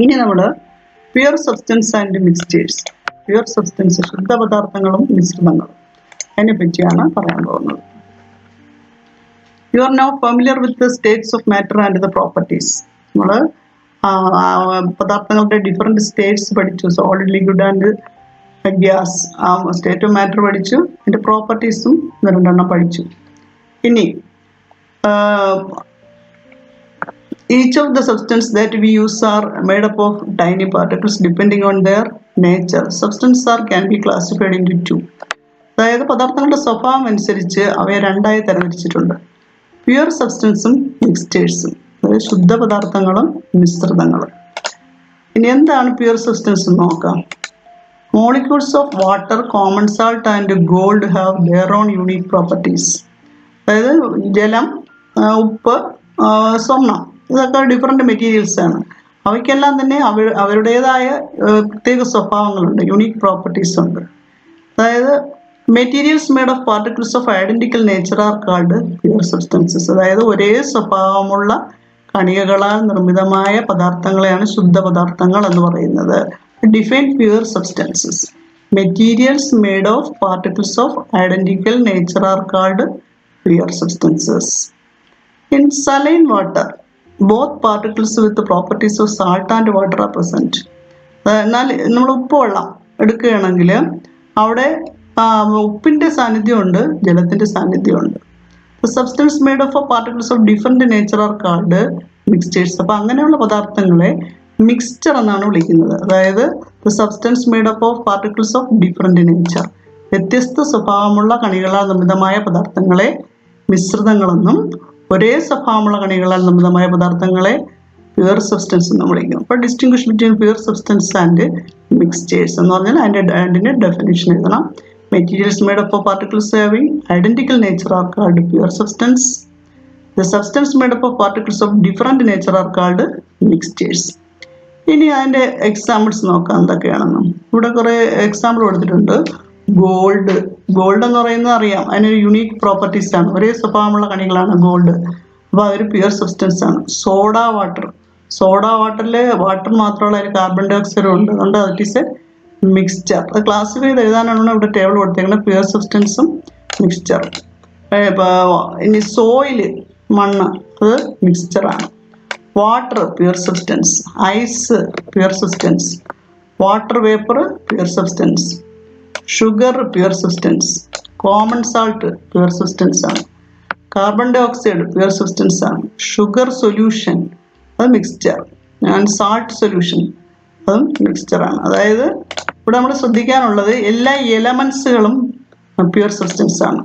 ഇനി നമ്മൾ pure substance and mixtures, pure substance ശുദ്ധപദാർത്ഥങ്ങളും മിശ്രിതങ്ങളും അതിനെ പറ്റിയാണ് പറയാൻ പോകുന്നത്. You are now familiar with the states of matter and the properties. നമ്മൾ പദാർത്ഥങ്ങളുടെ ഡിഫറെൻറ്റ് സ്റ്റേറ്റ്സ് പഠിച്ചു. Solid, liquid and gas. State of matter പഠിച്ചു, അതിൻ്റെ പ്രോപ്പർട്ടീസും രണ്ടെണ്ണം പഠിച്ചു. ഇനി each of the substances that we use are made up of tiny particles depending on their nature. Substances can be classified into two. അതായത് പദാർത്ഥങ്ങളുടെ സ്വഭാവം അനുസരിച്ച് അവയെ രണ്ടായി തരംതിരിച്ചിട്ടുണ്ട്. പ്യുവർ സബ്സ്റ്റൻസും മിക്സ്ചേഴ്സും, അതായത് ശുദ്ധ പദാർത്ഥങ്ങളും മിശ്രിതങ്ങളും. ഇനി എന്താണ് പ്യുവർ സബ്സ്റ്റൻസ് എന്ന് നോക്കാം. Molecules of water, common salt and gold have their own unique properties. അതായത് ജലം, ഉപ്പ്, സ്വർണം, ഇതൊക്കെ ഡിഫറെൻ്റ് മെറ്റീരിയൽസ് ആണ്. അവയ്ക്കെല്ലാം തന്നെ അവരുടേതായ പ്രത്യേക സ്വഭാവങ്ങളുണ്ട്, യുണീക്ക് പ്രോപ്പർട്ടീസ് ഉണ്ട്. അതായത് materials made of particles of identical nature are called pure substances. അതായത് ഒരേ സ്വഭാവമുള്ള കണികകളാൽ നിർമ്മിതമായ പദാർത്ഥങ്ങളെയാണ് ശുദ്ധ പദാർത്ഥങ്ങൾ എന്ന് പറയുന്നത്. Define pure substances. Materials made of particles of identical nature are called pure substances. In saline water, both particles with the properties of salt and water are present. എന്നാൽ നമ്മൾ ഉപ്പുവെള്ളം എടുക്കുകയാണെങ്കിൽ അവിടെ ഉപ്പിൻ്റെ സാന്നിധ്യമുണ്ട്, ജലത്തിൻ്റെ സാന്നിധ്യമുണ്ട്. Substance made of particles of different nature are called mixtures. അപ്പോൾ അങ്ങനെയുള്ള പദാർത്ഥങ്ങളെ മിക്സ്ചർ എന്നാണ് വിളിക്കുന്നത്. അതായത് the substance made up of particles of different nature, വ്യത്യസ്ത സ്വഭാവമുള്ള കണികളാൽ നിർമ്മിതമായ പദാർത്ഥങ്ങളെ മിശ്രിതങ്ങളെന്നും ഒരേ സ്വഭാവമുള്ള കണികളാൽ നിർമ്മിതമായ പദാർത്ഥങ്ങളെ പ്യുവർ സബ്സ്റ്റൻസ് എന്ന് വിളിക്കും. അപ്പോൾ distinguish between pure substance and mixtures എന്ന് പറഞ്ഞാൽ അതിൻ്റെ ഡെഫിനിഷൻ എഴുതണം. Materials made up of particles having identical nature are called pure substance. The substance made up of particles of different nature are called mixtures. ഇനി അതിൻ്റെ examples നോക്കാം എന്തൊക്കെയാണെന്നും. ഇവിടെ കുറേ എക്സാമ്പിൾ കൊടുത്തിട്ടുണ്ട്. ഗോൾഡ് എന്ന് പറയുന്നത് അറിയാം, അതിനൊരു യുണീക്ക് പ്രോപ്പർട്ടീസ് ആണ്, ഒരേ സ്വഭാവമുള്ള കണികളാണ് ഗോൾഡ്. അപ്പോൾ അതൊരു പ്യുവർ സബ്സ്റ്റൻസ് ആണ്. സോഡ വാട്ടറിൽ വാട്ടർ മാത്രമുള്ള അതിൽ കാർബൺ ഡൈ ഓക്സൈഡും ഉണ്ട്, അതുകൊണ്ട് ദാറ്റ് ഈസ് എ മിക്സ്ചർ. അത് ക്ലാസിഫൈ ചെയ്ത് എഴുതാനാണ് ഇവിടെ ടേബിൾ കൊടുത്തേക്കുന്നത്, പ്യുവർ സബ്സ്റ്റൻസും മിക്സ്ചറും. ഇനി സോയില്, മണ്ണ്, അത് മിക്സ്ചറാണ്. Water pure substance, ice pure substance, water vapour pure substance, sugar pure substance, common salt pure substance ആണ്, carbon dioxide pure substance ആണ്, ഷുഗർ സൊല്യൂഷൻ അത് മിക്സ്ചർ, ആൻഡ് സാൾട്ട് സൊല്യൂഷൻ അതും മിക്സ്ചറാണ്. അതായത് ഇവിടെ നമ്മൾ ശ്രദ്ധിക്കാനുള്ളത് എല്ലാ എലമെൻസുകളും പ്യുവർ സബ്സ്റ്റൻസ് ആണ്.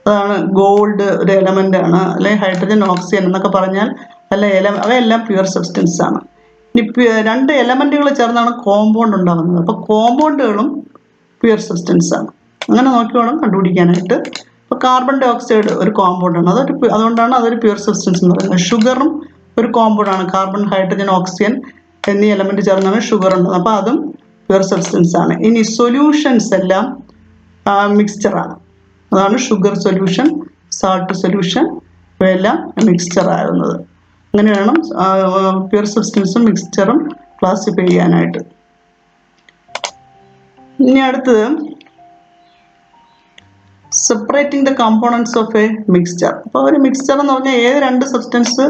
അതാണ് ഗോൾഡ് ഒരു എലമെൻ്റ് ആണ്, അല്ലെങ്കിൽ ഹൈഡ്രജൻ, ഓക്സിജൻ എന്നൊക്കെ പറഞ്ഞാൽ അവയെല്ലാം പ്യുവർ സബ്സ്റ്റൻസ് ആണ്. ഇനി രണ്ട് എലമെൻറ്റുകൾ ചേർന്നാണ് കോമ്പൗണ്ട് ഉണ്ടാകുന്നത്. അപ്പോൾ കോമ്പൗണ്ടുകളും പ്യുവർ സബ്സ്റ്റൻസ് ആണ്. അങ്ങനെ നോക്കി വേണം കണ്ടുപിടിക്കാനായിട്ട്. ഇപ്പോൾ കാർബൺ ഡൈ ഓക്സൈഡ് ഒരു കോമ്പൗണ്ടാണ്, അതുകൊണ്ടാണ് അതൊരു പ്യുവർ സബ്സ്റ്റൻസ് എന്ന് പറയുന്നത്. ഷുഗറും ഒരു കോമ്പൗണ്ടാണ്, കാർബൺ, ഹൈഡ്രജൻ, ഓക്സിജൻ എന്നീ എലമെൻറ്റ് ചേർന്നാണ് ഷുഗർ ഉണ്ടാകുന്നത്. അപ്പോൾ അതും പ്യുവർ സബ്സ്റ്റൻസ് ആണ്. ഇനി സൊല്യൂഷൻസ് എല്ലാം മിക്സ്ചറാണ്, അതാണ് ഷുഗർ സൊല്യൂഷൻ, സാൾട്ട് സൊല്യൂഷൻ, ഇവയെല്ലാം മിക്സ്ചർ ആകുന്നത്. അങ്ങനെ വേണം പ്യുവർ സബ്സ്റ്റൻസും മിക്സ്ചറും ക്ലാസിഫൈ ചെയ്യാനായിട്ട്. ഇനി അടുത്തത് separating the components of a mixture. അപ്പോൾ ഒരു മിക്സ്ചർ എന്ന് പറഞ്ഞാൽ ഏത് രണ്ട് സബ്സ്റ്റൻസ്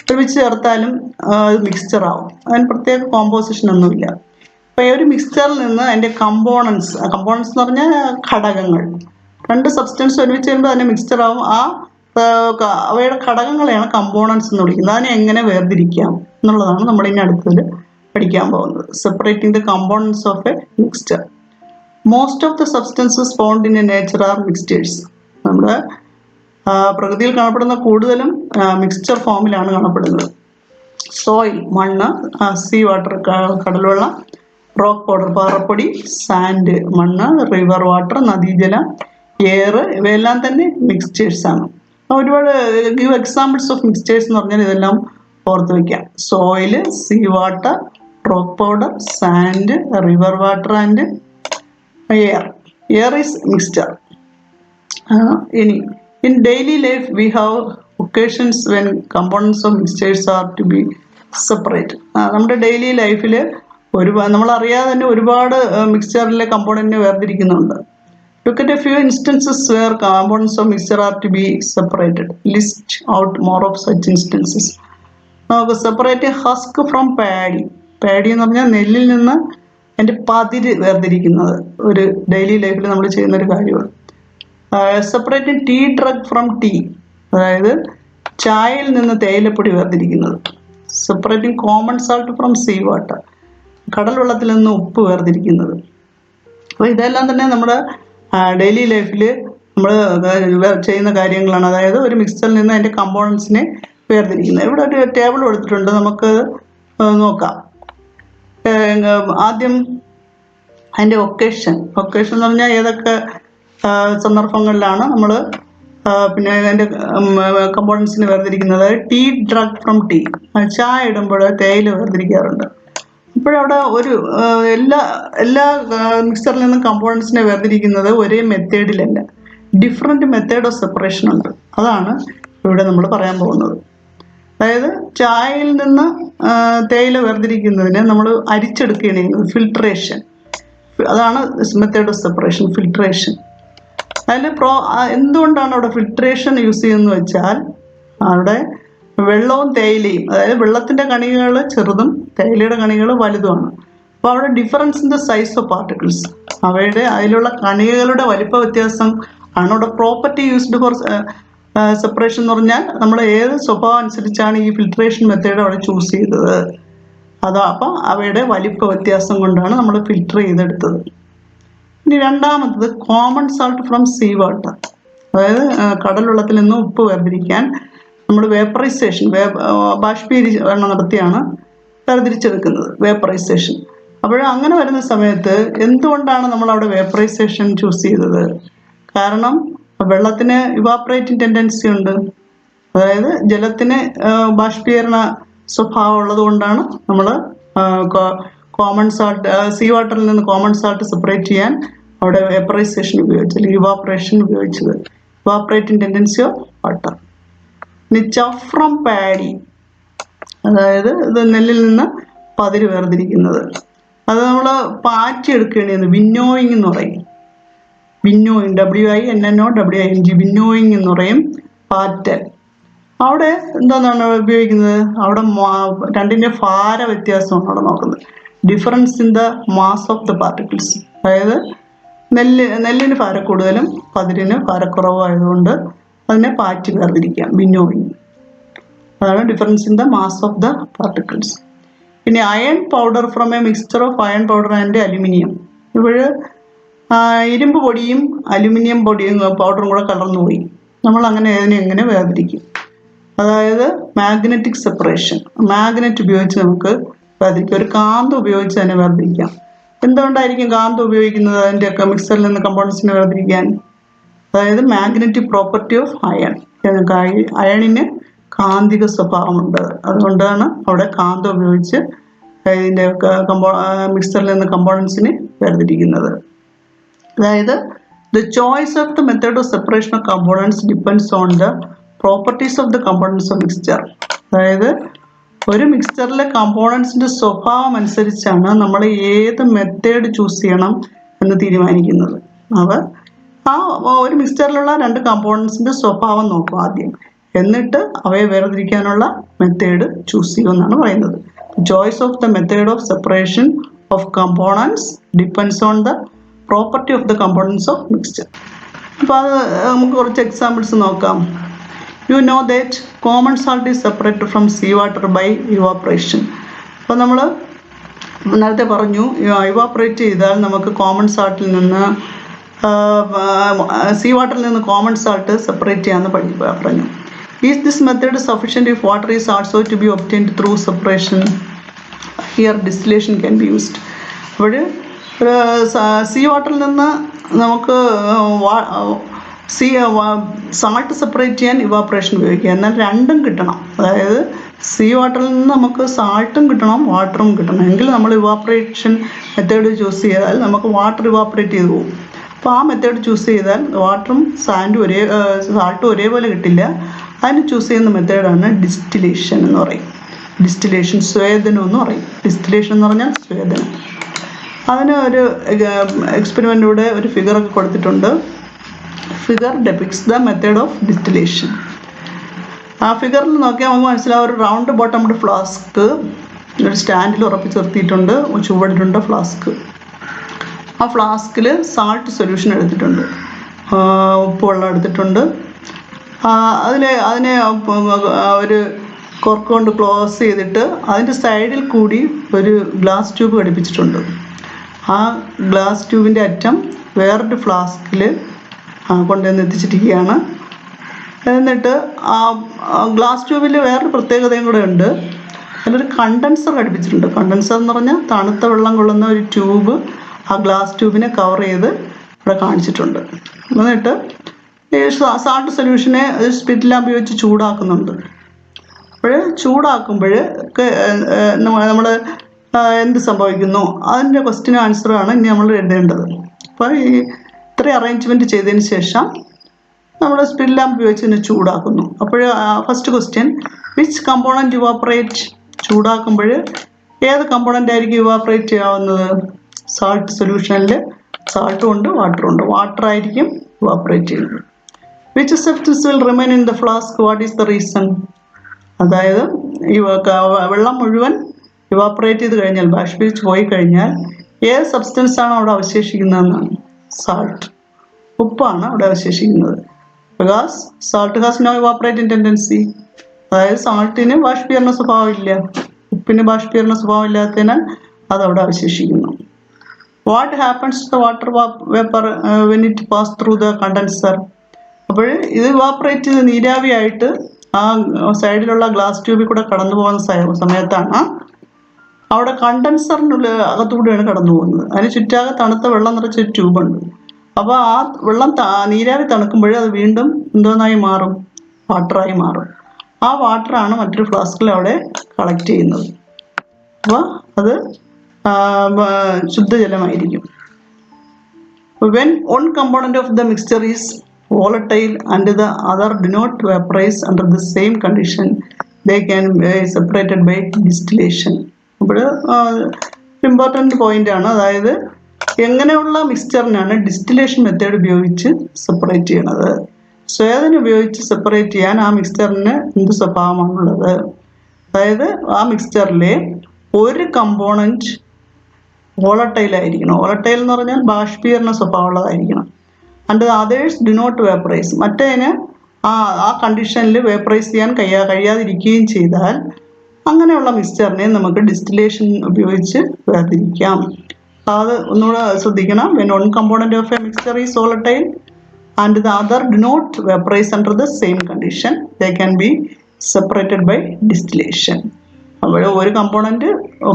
ഒരുമിച്ച് ചേർത്താലും അത് മിക്സ്ചർ ആവും, അതിന് പ്രത്യേക കോമ്പോസിഷൻ ഒന്നുമില്ല. അപ്പോൾ ഒരു മിക്സ്ചറിൽ നിന്ന് അതിൻ്റെ കമ്പോണൻസ് എന്ന് പറഞ്ഞാൽ ഘടകങ്ങൾ, രണ്ട് സബ്സ്റ്റൻസ് ഒരുമിച്ച് വരുമ്പോൾ അതിൻ്റെ മിക്സ്ചർ ആവും. അവയുടെ ഘടകങ്ങളെയാണ് കമ്പോണൻസ് എന്ന് വിളിക്കുന്നത്. അതിനെ എങ്ങനെ വേർതിരിക്കാം എന്നുള്ളതാണ് നമ്മൾ ഇനി അടുത്തതിൽ പഠിക്കാൻ പോകുന്നത്. Separating the components of a mixture. Most of the substances found in a nature are mixtures. നമ്മുടെ പ്രകൃതിയിൽ കാണപ്പെടുന്ന കൂടുതലും മിക്സ്ചർ ഫോമിലാണ് കാണപ്പെടുന്നത്. സോയിൽ മണ്ണ്, സീ വാട്ടർ കടൽവെള്ളം, റോക്ക് പൗഡർ പാറപ്പൊടി, സാൻഡ് മണ്ണ്, റിവർ വാട്ടർ നദീജലം, എയർ, ഇവയെല്ലാം തന്നെ മിക്സ്ചേഴ്സ് ആണ്. ഒരുപാട് ഗിവ് എക്സാമ്പിൾസ് ഓഫ് മിക്സ്ചേഴ്സ് എന്ന് പറഞ്ഞാൽ ഇതെല്ലാം ഓർത്ത് വയ്ക്കാം. Soil, sea water, rock powder, sand, river water and air. Air is mixture. ഇനി in daily life we have occasions when components of mixtures are to be separate. നമ്മുടെ daily ലൈഫിൽ നമ്മളറിയാതെ തന്നെ ഒരുപാട് മിക്സ്ചറിലെ കമ്പോണൻറ്റിനെ വേർതിരിക്കുന്നുണ്ട്. Look at a few instances where components of mixture are to be separated. List out more of such instances. നമുക്ക് separate husk from paddy. Paddy എന്ന് പറഞ്ഞാൽ നെല്ലിൽ നിന്ന് അതിൻ്റെ പതിര് വേർതിരിക്കുന്നത് ഒരു ഡെയിലി ലൈഫിൽ നമ്മൾ ചെയ്യുന്ന ഒരു കാര്യമാണ്. Separate tea dregs from tea, അതായത് ചായയിൽ നിന്ന് തേയിലപ്പൊടി വേർതിരിക്കുന്നത്. Separating common salt from sea water, കടൽ വെള്ളത്തിൽ നിന്ന് ഉപ്പ് വേർതിരിക്കുന്നത്. അപ്പോൾ ഇതെല്ലാം തന്നെ നമ്മുടെ ഡെയിലി ലൈഫിൽ നമ്മൾ ചെയ്യുന്ന കാര്യങ്ങളാണ്. അതായത് ഒരു മിക്സറിൽ നിന്ന് അതിൻ്റെ കമ്പോണൻസിനെ വേർതിരിക്കുന്നത്. ഇവിടെ ഒരു ടേബിൾ കൊടുത്തിട്ടുണ്ട്, നമുക്ക് നോക്കാം. ആദ്യം അതിൻ്റെ ഒക്കേഷൻ എന്ന് പറഞ്ഞാൽ ഏതൊക്കെ സന്ദർഭങ്ങളിലാണ് നമ്മൾ പിന്നെ അതിൻ്റെ കമ്പോണൻസിനെ വേർതിരിക്കുന്നത്. ടീ ഡ്രഗ് ഫ്രം ടീ, ചായ ഇടുമ്പോൾ തേയില വേർതിരിക്കാറുണ്ട്. ഇപ്പോഴവിടെ ഒരു എല്ലാ മിക്സറിൽ നിന്നും കമ്പോണൻസിനെ വേർതിരിക്കുന്നത് ഒരേ മെത്തേഡിലല്ല, ഡിഫറെൻറ്റ് മെത്തേഡ് ഓഫ് സെപ്പറേഷൻ ഉണ്ട്. അതാണ് ഇവിടെ നമ്മൾ പറയാൻ പോകുന്നത്. അതായത് ചായയിൽ നിന്ന് തേയില വേർതിരിക്കുന്നതിന് നമ്മൾ അരിച്ചെടുക്കുകയാണ് ചെയ്യുന്നത്, ഫിൽട്രേഷൻ. അതാണ് മെത്തേഡ് ഓഫ് സെപ്പറേഷൻ, ഫിൽട്രേഷൻ. അതിൽ എന്തുകൊണ്ടാണ് അവിടെ ഫിൽട്രേഷൻ യൂസ് ചെയ്യുന്നത് വെച്ചാൽ, അവിടെ വെള്ളവും തേയിലയും, അതായത് വെള്ളത്തിൻ്റെ കണികകൾ ചെറുതും തേയിലയുടെ കണികൾ വലുതുമാണ്. അപ്പോൾ അവിടെ difference in the size of particles, അതിലുള്ള കണികകളുടെ വലിപ്പ വ്യത്യാസം ആണ് അവിടെ പ്രോപ്പർട്ടി യൂസ്ഡ് ഫോർ സെപ്പറേഷൻ എന്ന് പറഞ്ഞാൽ നമ്മൾ ഏത് സ്വഭാവം അനുസരിച്ചാണ് ഈ ഫിൽട്രേഷൻ മെത്തേഡ് അവിടെ ചൂസ് ചെയ്തത്. അപ്പം അവയുടെ വലിപ്പ വ്യത്യാസം കൊണ്ടാണ് നമ്മൾ ഫിൽട്ടർ ചെയ്തെടുത്തത്. ഇനി രണ്ടാമത്തത് common salt from sea water, അതായത് കടൽ വെള്ളത്തിൽ നിന്ന് ഉപ്പ് വേർതിരിക്കാൻ നമ്മൾ വേപ്പറൈസേഷൻ, ബാഷ്പീകരണം നടത്തിയാണ് വേർതിരിച്ചെടുക്കുന്നത്, വേപ്പറൈസേഷൻ. അപ്പോൾ അങ്ങനെ വരുന്ന സമയത്ത് എന്തുകൊണ്ടാണ് നമ്മൾ അവിടെ വേപ്പറൈസേഷൻ ചൂസ് ചെയ്തത്? കാരണം വെള്ളത്തിന് ഇവാപ്പറേറ്റിംഗ് ടെൻഡൻസി ഉണ്ട്, അതായത് ജലത്തിന് ബാഷ്പീകരണ സ്വഭാവം ഉള്ളത് കൊണ്ടാണ് നമ്മൾ കോമൺ സാൾട്ട്, സീ വാട്ടറിൽ നിന്ന് കോമൺ സാൾട്ട് സെപ്പറേറ്റ് ചെയ്യാൻ അവിടെ വേപ്പറൈസേഷൻ ഉപയോഗിച്ചത്, ഇവാപ്പറേഷൻ ഉപയോഗിച്ചത്. Evaporating tendency of water. ഇനി ചഫ് ഫ്രം പാഡി, അതായത് ഇത് നെല്ലിൽ നിന്ന് പതിര് വേർതിരിക്കുന്നത്. അത് നമ്മൾ പാറ്റിയെടുക്കുകയാണ്, വിന്നോയിങ് എന്ന് പറയും. വിന്നോയിങ്, WINNOWING, വിന്നോയിങ് എന്ന് പറയും, പാറ്റൽ. അവിടെ എന്താണ് ഉപയോഗിക്കുന്നത്? അവിടെ രണ്ടിൻ്റെ ഭാര വ്യത്യാസമാണ് അവിടെ നോക്കുന്നത്. Difference in the mass of the particles, അതായത് നെല്ലിന് ഭാര കൂടുതലും പതിരിന് ഭാരക്കുറവായതുകൊണ്ട് അതിനെ പാറ്റി വേർതിരിക്കാം, വിന്നോയിങ്. അതാണ് difference in the mass of the particles. പിന്നെ iron powder from a mixture of iron powder and aluminium. ഇവിടെ ഇരുമ്പ് പൊടിയും അലുമിനിയം പൊടിയും പൗഡറും കൂടെ കലർന്നുപോയി. നമ്മൾ അങ്ങനെ എങ്ങനെ വേർതിരിക്കും? അതായത് മാഗ്നറ്റിക് സെപ്പറേഷൻ, മാഗ്നറ്റ് ഉപയോഗിച്ച് നമുക്ക് വേർതിരിക്കാം. ഒരു കാന്തം ഉപയോഗിച്ച് തന്നെ വേർതിരിക്കാം. എന്തുകൊണ്ടായിരിക്കും കാന്തം ഉപയോഗിക്കുന്നത് അതിൻ്റെയൊക്കെ മിക്സറിൽ നിന്ന് കമ്പോണൻസിനെ വേർതിരിക്കാൻ? അതായത് മാഗ്നറ്റിക് പ്രോപ്പർട്ടി ഓഫ് അയൺ, അയണിന് കാന്തിക സ്വഭാവമുണ്ട്, അതുകൊണ്ടാണ് അവിടെ കാന്തം ഉപയോഗിച്ച് ഇതിൻ്റെ മിക്സറിൽ നിന്ന് കമ്പോണൻസിനെ വേർതിരിക്കുന്നത്. അതായത് the choice of the method of separation of components depends on the properties of the components of mixture. അതായത് ഒരു മിക്സ്ചറിലെ കമ്പോണൻസിൻ്റെ സ്വഭാവം അനുസരിച്ചാണ് നമ്മൾ ഏത് മെത്തേഡ് ചൂസ് ചെയ്യണം എന്ന് തീരുമാനിക്കുന്നത്. ഒരു മിക്സ്ചറിലുള്ള രണ്ട് കമ്പോണൻസിൻ്റെ സ്വഭാവം നോക്കും ആദ്യം, എന്നിട്ട് അവയെ വേർതിരിക്കാനുള്ള മെത്തേഡ് ചൂസ് ചെയ്യുമെന്നാണ് പറയുന്നത്. Choice of the method of separation of components depends on the property of the components of mixture. അപ്പോൾ അത് നമുക്ക് കുറച്ച് എക്സാമ്പിൾസ് നോക്കാം. You know that common salt is separated from sea water by evaporation. അപ്പോൾ നമ്മൾ നേരത്തെ പറഞ്ഞു, ഇവാപ്പറേറ്റ് ചെയ്താൽ നമുക്ക് കോമൺ സാൾട്ടിൽ നിന്ന് സീ വാട്ടറിൽ നിന്ന് കോമൺ സാൾട്ട് സെപ്പറേറ്റ് ചെയ്യാമെന്ന് പറഞ്ഞു. Is this method sufficient if water is also to be obtained through separation? Here distillation can be used. അപ്പോൾ സീ വാട്ടറിൽ നിന്ന് നമുക്ക് സാൾട്ട് സെപ്പറേറ്റ് ചെയ്യാൻ ഇവാപ്പറേഷൻ ഉപയോഗിക്കുക. എന്നാൽ രണ്ടും കിട്ടണം, അതായത് സീ വാട്ടറിൽ നിന്ന് നമുക്ക് സാൾട്ടും കിട്ടണം വാട്ടറും കിട്ടണം. എങ്കിൽ നമ്മൾ ഇവാപ്പറേഷൻ മെത്തേഡ് ചൂസ് ചെയ്താൽ നമുക്ക് വാട്ടർ ഇവാപ്പറേറ്റ് ചെയ്ത് പോകും. അപ്പോൾ ആ മെത്തേഡ് ചൂസ് ചെയ്താൽ വാട്ടറും സാൾട്ടും ഒരേപോലെ കിട്ടില്ല. അതിന് ചൂസ് ചെയ്യുന്ന മെത്തേഡാണ് ഡിസ്റ്റിലേഷൻ എന്ന് പറയും. ഡിസ്റ്റിലേഷൻ, സ്വേദനം എന്ന് പറയും. ഡിസ്റ്റിലേഷൻ എന്ന് പറഞ്ഞാൽ സ്വേദനം. അതിന് ഒരു എക്സ്പെരിമെൻറ്റിലൂടെ ഒരു ഫിഗറൊക്കെ കൊടുത്തിട്ടുണ്ട്. Figure depicts the method of distillation. ആ ഫിഗറിൽ നോക്കിയാൽ നമുക്ക് മനസ്സിലാവും, ഒരു റൗണ്ട് ബോട്ടംഡ് ഫ്ലാസ്ക് ഒരു സ്റ്റാൻഡിൽ ഉറപ്പിച്ച് നിർത്തിയിട്ടുണ്ട്, ചുവടിട്ടുണ്ട് ഫ്ലാസ്ക്. ആ ഫ്ലാസ്കിൽ സാൾട്ട് സൊല്യൂഷൻ എടുത്തിട്ടുണ്ട്, ഉപ്പുവെള്ളം എടുത്തിട്ടുണ്ട്. അതിനെ ഒരു കോർക്ക് കൊണ്ട് ക്ലോസ് ചെയ്തിട്ട് അതിൻ്റെ സൈഡിൽ കൂടി ഒരു ഗ്ലാസ് ട്യൂബ് ഘടിപ്പിച്ചിട്ടുണ്ട്. ആ ഗ്ലാസ് ട്യൂബിൻ്റെ അറ്റം വേറൊരു ഫ്ലാസ്കിൽ കൊണ്ടുവന്ന് എത്തിച്ചിരിക്കുകയാണ്. എന്നിട്ട് ആ ഗ്ലാസ് ട്യൂബിൽ വേറൊരു പ്രത്യേകതയും കൂടെ ഉണ്ട്. അതിലൊരു കണ്ടൻസർ ഘടിപ്പിച്ചിട്ടുണ്ട്. കണ്ടൻസർ എന്ന് പറഞ്ഞാൽ തണുത്ത വെള്ളം കൊള്ളുന്ന ഒരു ട്യൂബ് ആ ഗ്ലാസ് ട്യൂബിനെ കവർ ചെയ്ത് ഇവിടെ കാണിച്ചിട്ടുണ്ട്. എന്നിട്ട് ഈ സാൾട്ട് സൊല്യൂഷനെ സ്പിരിറ്റ് ലാമ്പ് ഉപയോഗിച്ച് ചൂടാക്കുന്നുണ്ട്. അപ്പോൾ ചൂടാക്കുമ്പോൾ നമ്മൾ എന്ത് സംഭവിക്കുന്നു അതിൻ്റെ ക്വസ്റ്റ്യൻ ആൻസറാണ് ഇനി നമ്മൾ എഴുതേണ്ടത്. അപ്പോൾ ഈ ഇത്രയും അറേഞ്ച്മെൻറ്റ് ചെയ്തതിന് ശേഷം നമ്മൾ സ്പിരിറ്റ് ലാമ്പ് ഉപയോഗിച്ച് ഇതിനെ ചൂടാക്കുന്നു. അപ്പോൾ first question, which component evaporate? ചൂടാക്കുമ്പോൾ ഏത് കമ്പോണൻ്റ് ആയിരിക്കും ഇവാപ്പറേറ്റ് ചെയ്യാവുന്നത്? സാൾട്ട് സൊല്യൂഷനിൽ സാൾട്ടും ഉണ്ട് വാട്ടറും ഉണ്ട്. വാട്ടർ ആയിരിക്കും ഇവാപ്പറേറ്റ് ചെയ്യുന്നത്. Which substance will remain in the flask? What is the reason? അതായത് ഈ വെള്ളം മുഴുവൻ ഇവാപ്പറേറ്റ് ചെയ്ത് കഴിഞ്ഞാൽ, ബാഷ്പീകരിച്ച് പോയി കഴിഞ്ഞാൽ ഏത് സബ്സ്റ്റൻസ് ആണ് അവിടെ അവശേഷിക്കുന്നതെന്നാണ്. സാൾട്ട്, ഉപ്പാണ് അവിടെ അവശേഷിക്കുന്നത്. Because salt has no evaporating tendency. അതായത് സാൾട്ടിന് ബാഷ്പീകരണ സ്വഭാവം ഇല്ല, ഉപ്പിന് ബാഷ്പീകരണ സ്വഭാവം ഇല്ലാത്തതിനാൽ അതവിടെ അവശേഷിക്കുന്നു. What happens to the water vapour when it pass through the condenser? അപ്പോൾ ഇത് ഇവാപ്പറേറ്റ് ചെയ്ത് നീരാവിയായിട്ട് ആ സൈഡിലുള്ള ഗ്ലാസ് ട്യൂബിൽ കൂടെ കടന്നു പോകുന്ന സമയത്താണ് അവിടെ കണ്ടൻസറിനുള്ള അകത്തുകൂടെയാണ് കടന്നു പോകുന്നത്. അതിന് ചുറ്റാകെ തണുത്ത വെള്ളം നിറച്ചൊരു ട്യൂബുണ്ട്. അപ്പോൾ ആ വെള്ളം നീരാവി തണുക്കുമ്പോൾ അത് വീണ്ടും എന്തോന്നായി മാറും? വാട്ടറായി മാറും. ആ വാട്ടറാണ് മറ്റൊരു ഫ്ലാസ്കിൽ അവിടെ കളക്ട് ചെയ്യുന്നത്. അപ്പോൾ അത് ശുദ്ധജലമായിരിക്കും. When one component of the mixture is volatile and the other do not vaporize under the same condition, they can be separated by distillation. അപ്പോൾ ഇമ്പോർട്ടൻ്റ് പോയിൻ്റാണ്. അതായത് എങ്ങനെയുള്ള മിക്സ്ചറിനാണ് ഡിസ്റ്റിലേഷൻ മെത്തേഡ് ഉപയോഗിച്ച് സെപ്പറേറ്റ് ചെയ്യണത്? സ്വേദനം ഉപയോഗിച്ച് സെപ്പറേറ്റ് ചെയ്യാൻ ആ മിക്സ്ചറിന് എന്ത് സ്വഭാവമാണുള്ളത്? അതായത് ആ മിക്സ്ചറിലെ ഒരു കമ്പോണൻറ്റ് വോളട്ടൈലായിരിക്കണം. വോളട്ടൈൽ എന്ന് പറഞ്ഞാൽ ബാഷ്പീകരണ സ്വഭാവമുള്ളതായിരിക്കണം. And others do not vaporise, മറ്റേതിന് ആ കണ്ടീഷനിൽ വേപ്പറൈസ് ചെയ്യാൻ കഴിയാതിരിക്കുകയും ചെയ്താൽ അങ്ങനെയുള്ള മിക്സ്ചറിനെ നമുക്ക് ഡിസ്റ്റിലേഷൻ ഉപയോഗിച്ച് വേർതിരിക്കാം. അത് ഒന്നുകൂടെ ശ്രദ്ധിക്കണം. When one component of a mixture is volatile and the other do not vaporize under the same condition, they can be separated by distillation. അപ്പോൾ ഒരു കമ്പോണൻറ്റ്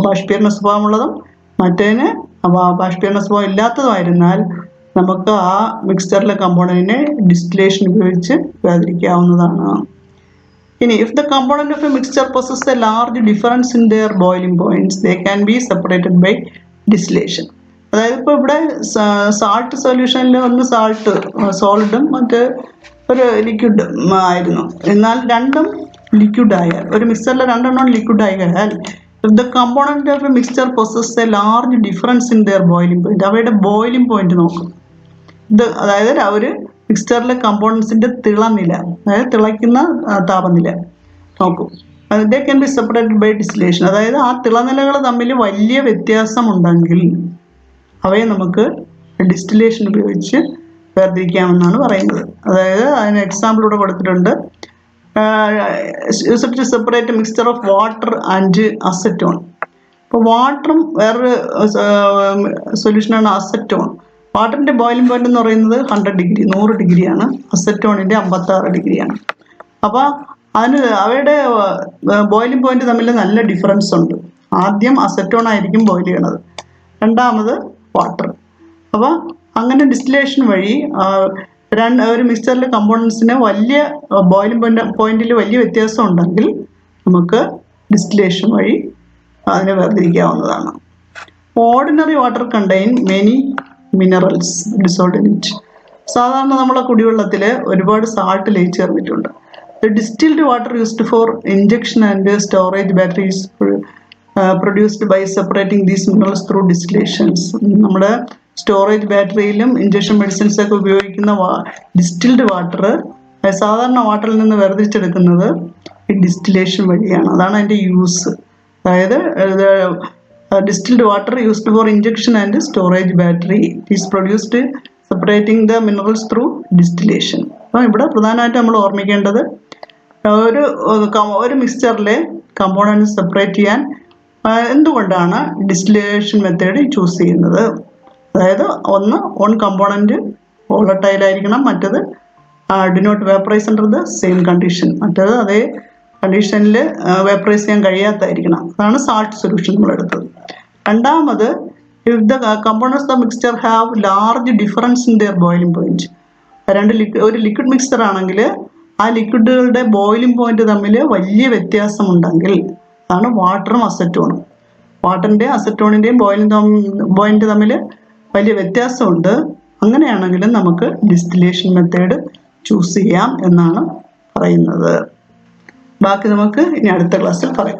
ബാഷ്പീകരണ സ്വഭാവമുള്ളതും മറ്റേതിന് ബാഷ്പീകരണ സ്വഭാവം ഇല്ലാത്തതുമായിരുന്നാൽ നമുക്ക് ആ മിക്സ്ചറിലെ കമ്പോണൻറ്റിനെ ഡിസ്റ്റിലേഷൻ ഉപയോഗിച്ച് വേർതിരിക്കാവുന്നതാണ്. ഇനി if the component of a mixture possesses a large difference in their boiling points, they can be separated by distillation. അതായത് ഇപ്പോൾ ഇവിടെ സാൾട്ട് സൊല്യൂഷനിൽ ഒന്ന് സോളിഡും മറ്റ് ഒരു ലിക്വിഡ് ആയിരുന്നു. എന്നാൽ രണ്ടും ലിക്വിഡായാൽ, ഒരു മിക്സ്ചറിലെ രണ്ടെണ്ണം ലിക്വിഡായാൽ if the component of a mixture possesses a large difference in their boiling point, അവയുടെ ബോയിലിംഗ് പോയിന്റ് നോക്കും. അതായത് ഒരു മിക്സ്ചറിലെ കമ്പോണൻസിൻ്റെ തിളനില, അതായത് തിളയ്ക്കുന്ന താപനില നോക്കും. they can be separated by distillation. അതായത് ആ തിളനിലകൾ തമ്മിൽ വലിയ വ്യത്യാസമുണ്ടെങ്കിൽ അവയെ നമുക്ക് ഡിസ്റ്റിലേഷൻ ഉപയോഗിച്ച് വേർതിരിക്കാമെന്നാണ് പറയുന്നത്. അതായത് അതിന് എക്സാമ്പിൾ ഇവിടെ കൊടുത്തിട്ടുണ്ട്. Use to separate mixture of water and acetone. ഇപ്പോൾ വാട്ടറും വേറൊരു സൊല്യൂഷനാണ് അസറ്റോൺ. വാട്ടറിൻ്റെ ബോയിലിംഗ് പോയിന്റ് എന്ന് പറയുന്നത് 100 ഡിഗ്രിയാണ്. അസറ്റോണിൻ്റെ 56 ഡിഗ്രിയാണ്. അപ്പോൾ അവയുടെ ബോയിലിംഗ് പോയിന്റ് തമ്മിൽ നല്ല ഡിഫറൻസ് ഉണ്ട്. ആദ്യം അസറ്റോൺ ആയിരിക്കും ബോയിൽ ചെയ്യണത്, രണ്ടാമത് വാട്ടർ. അപ്പോൾ അങ്ങനെ ഡിസ്റ്റിലേഷൻ വഴി ഒരു മിക്സ്ചറിലെ കമ്പോണൻസിന് വലിയ ബോയിലിംഗ് പോയിന്റിൽ വലിയ വ്യത്യാസം ഉണ്ടെങ്കിൽ നമുക്ക് ഡിസ്റ്റിലേഷൻ വഴി അതിനെ വേർതിരിക്കാവുന്നതാണ്. Ordinary water contain many minerals dissolved in it. സാധാരണ നമ്മളെ കുടിവെള്ളത്തിൽ ഒരുപാട് സാൾട്ട് ലയിച്ച് ചേർന്നിട്ടുണ്ട്. The distilled water used for injection and storage batteries produced by separating these minerals through distillations. നമ്മുടെ സ്റ്റോറേജ് ബാറ്ററിയിലും ഇഞ്ചക്ഷൻ മെഡിസിൻസ് ഒക്കെ ഉപയോഗിക്കുന്ന ഡിസ്റ്റിൽഡ് വാട്ടർ സാധാരണ വാട്ടറിൽ നിന്ന് വേർതിരിച്ചെടുക്കുന്നത് ഈ ഡിസ്റ്റിലേഷൻ വഴിയാണ്. അതാണ് അതിൻ്റെ യൂസ്. അതായത് distilled water used for injection and storage battery is produced separating the minerals through distillation. അപ്പോൾ ഇവിടെ പ്രധാനമായിട്ട് നമ്മൾ ഓർമ്മിക്കേണ്ടത് ഒരു മിക്സ്ചറിലെ കമ്പോണൻറ്റ് സെപ്പറേറ്റ് ചെയ്യാൻ എന്തുകൊണ്ടാണ് ഡിസ്റ്റിലേഷൻ മെത്തേഡ് ചൂസ് ചെയ്യുന്നത്. അതായത് ഒന്ന് കമ്പോണൻറ്റ് വോളട്ടൈൽ ആയിരിക്കണം, മറ്റത് do not vaporise under the same condition, മറ്റത് അതേ കണ്ടീഷനിൽ വേപ്പറൈസ് ചെയ്യാൻ കഴിയാത്തായിരിക്കണം. അതാണ് സാൾട്ട് സൊല്യൂഷൻ നമ്മളെടുത്തത്. രണ്ടാമത്, if the components of the mixture have large difference in their boiling point. ഒരു ലിക്വിഡ് മിക്സ്ചർ ആണെങ്കിൽ ആ ലിക്വിഡുകളുടെ ബോയിലിംഗ് പോയിന്റ് തമ്മിൽ വലിയ വ്യത്യാസമുണ്ടെങ്കിൽ അതാണ് വാട്ടറും അസറ്റോണും. വാട്ടറിൻ്റെയും അസറ്റോണിൻ്റെയും പോയിന്റ് തമ്മിൽ വലിയ വ്യത്യാസമുണ്ട്. അങ്ങനെയാണെങ്കിലും നമുക്ക് ഡിസ്റ്റിലേഷൻ മെത്തേഡ് ചൂസ് ചെയ്യാം എന്നാണ് പറയുന്നത്. ബാക്കി നമുക്ക് ഇനി അടുത്ത ക്ലാസ്സിൽ പറയാം.